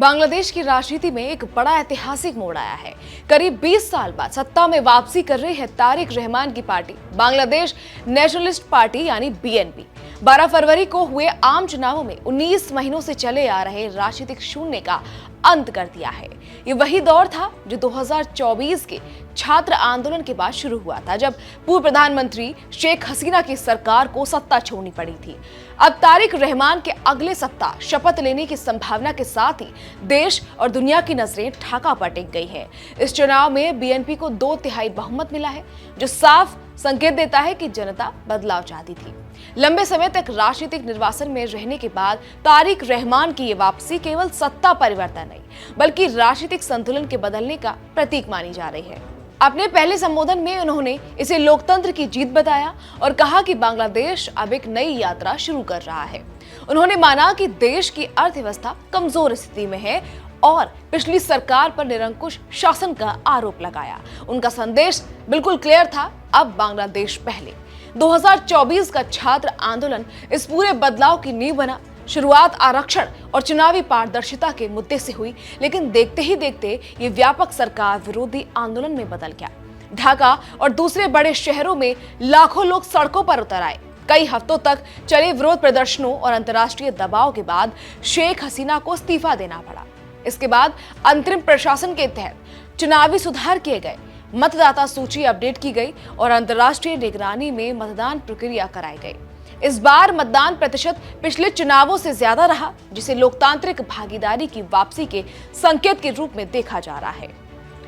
बांग्लादेश की राजनीति में एक बड़ा ऐतिहासिक मोड़ आया है। करीब 20 साल बाद सत्ता में वापसी कर रही है तारिक रहमान की पार्टी बांग्लादेश नेशनलिस्ट पार्टी यानी बीएनपी। 12 फरवरी को हुए आम चुनावों में 19 महीनों से चले आ रहे राजनीतिक शून्य का अंत कर दिया है। ये वही दौर था जो 2024 के छात्र आंदोलन के बाद शुरू हुआ था, जब पूर्व प्रधानमंत्री शेख हसीना की सरकार को सत्ता छोड़नी पड़ी थी। अब तारिक रहमान के अगले सप्ताह शपथ लेने की संभावना के साथ ही देश और दुनिया की नजरें ढाका पर टिक गई है। इस चुनाव में बीएनपी को 2/3 बहुमत मिला है, जो साफ संकेत देता है कि जनता बदलाव चाहती थी। लंबे समय तक राजनीतिक निर्वासन में रहने के बाद तारिक रहमान की ये वापसी केवल सत्ता परिवर्तन नहीं, बल्कि राजनीतिक संतुलन के बदलने का प्रतीक मानी जा रही है। अपने पहले संबोधन में उन्होंने इसे लोकतंत्र की जीत बताया और कहा कि बांग्लादेश अब एक नई यात्रा शुरू कर रहा है। उन्होंने माना कि देश की अर्थव्यवस्था कमजोर स्थिति में है और पिछली सरकार पर निरंकुश शासन का आरोप लगाया। उनका संदेश बिल्कुल क्लियर था, अब बांग्लादेश पहले। 2024 का छात्र आंदोलन इस पूरे बदलाव की नींव बना। शुरुआत आरक्षण और चुनावी पारदर्शिता के मुद्दे से हुई, लेकिन देखते ही देखते ये व्यापक सरकार विरोधी आंदोलन में बदल गया। ढाका और दूसरे बड़े शहरों में लाखों लोग सड़कों पर उतर आए। कई हफ्तों तक चले विरोध प्रदर्शनों और अंतर्राष्ट्रीय दबाव के बाद शेख हसीना को इस्तीफा देना पड़ा। इसके बाद अंतरिम प्रशासन के तहत चुनावी सुधार किए गए, मतदाता सूची अपडेट की गई और अंतर्राष्ट्रीय निगरानी में मतदान प्रक्रिया कराई गई। इस बार मतदान प्रतिशत पिछले चुनावों से ज्यादा रहा, जिसे लोकतांत्रिक भागीदारी की वापसी के संकेत के रूप में देखा जा रहा है।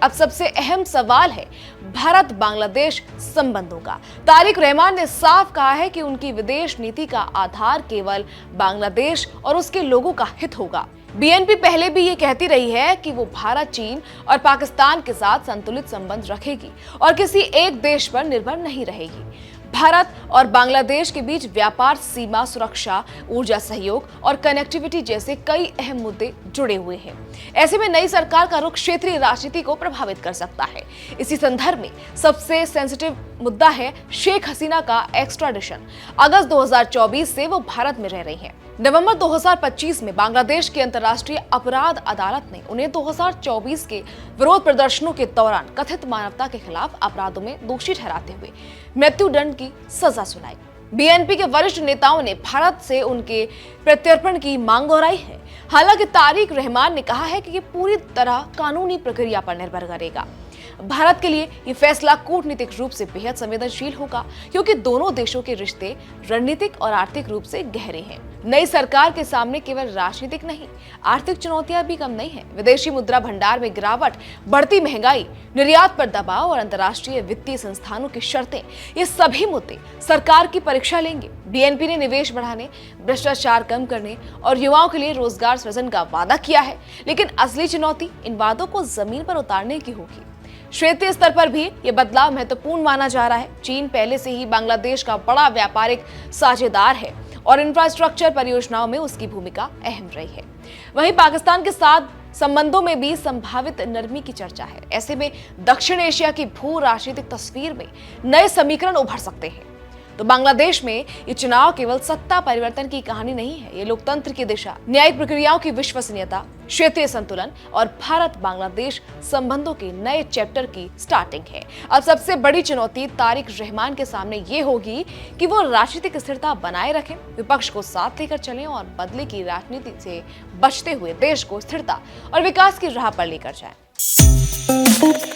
अब सबसे अहम सवाल है भारत बांग्लादेश संबंधों का। तारिक रहमान ने साफ कहा है कि उनकी विदेश नीति का आधार केवल बांग्लादेश और उसके लोगों का हित होगा। बीएनपी पहले भी ये कहती रही है कि वो भारत, चीन और पाकिस्तान के साथ संतुलित संबंध रखेगी और किसी एक देश पर निर्भर नहीं रहेगी। भारत और बांग्लादेश के बीच व्यापार, सीमा सुरक्षा, ऊर्जा सहयोग और कनेक्टिविटी जैसे कई अहम मुद्दे जुड़े हुए हैं। ऐसे में नई सरकार का रुख क्षेत्रीय राजनीति को प्रभावित कर सकता है। इसी संदर्भ में सबसे सेंसिटिव मुद्दा है शेख हसीना का एक्स्ट्राडिशन। अगस्त 2024 से वो भारत में रह रही हैं। नवंबर 2025 में बांग्लादेश की अंतर्राष्ट्रीय अपराध अदालत ने उन्हें 2024 के विरोध प्रदर्शनों के दौरान कथित मानवता के खिलाफ अपराधों में दोषी ठहराते हुए मृत्युदंड की सजा सुनाई। बीएनपी के वरिष्ठ नेताओं ने भारत से उनके प्रत्यर्पण की मांग दोहराई है। हालांकि तारिक रहमान ने कहा है कि ये पूरी तरह कानूनी प्रक्रिया पर निर्भर करेगा। भारत के लिए ये फैसला कूटनीतिक रूप से बेहद संवेदनशील होगा, क्योंकि दोनों देशों के रिश्ते रणनीतिक और आर्थिक रूप से गहरे हैं। नई सरकार के सामने केवल राजनीतिक नहीं, आर्थिक चुनौतियां भी कम नहीं है। विदेशी मुद्रा भंडार में गिरावट, बढ़ती महंगाई, निर्यात पर दबाव और अंतर्राष्ट्रीय वित्तीय संस्थानों की शर्तें, ये सभी मुद्दे सरकार की परीक्षा लेंगे। बीएनपी ने निवेश बढ़ाने, भ्रष्टाचार कम करने और युवाओं के लिए रोजगार सृजन का वादा किया है, लेकिन असली चुनौती इन वादों को जमीन पर उतारने की होगी। क्षेत्रीय स्तर पर भी ये बदलाव महत्वपूर्ण माना जा रहा है। चीन पहले से ही बांग्लादेश का बड़ा व्यापारिक साझेदार है और इंफ्रास्ट्रक्चर परियोजनाओं में उसकी भूमिका अहम रही है। वहीं पाकिस्तान के साथ संबंधों में भी संभावित नरमी की चर्चा है। ऐसे में दक्षिण एशिया की भू राजनीतिक तस्वीर में नए समीकरण उभर सकते हैं। तो बांग्लादेश में ये चुनाव केवल सत्ता परिवर्तन की कहानी नहीं है, ये लोकतंत्र की दिशा, न्यायिक प्रक्रियाओं की विश्वसनीयता, क्षेत्रीय संतुलन और भारत बांग्लादेश संबंधों के नए चैप्टर की स्टार्टिंग है। अब सबसे बड़ी चुनौती तारिक रहमान के सामने ये होगी कि वो राजनीतिक स्थिरता बनाए रखें, विपक्ष को साथ लेकर चलें और बदले की राजनीति से बचते हुए देश को स्थिरता और विकास की राह पर लेकर जाएं।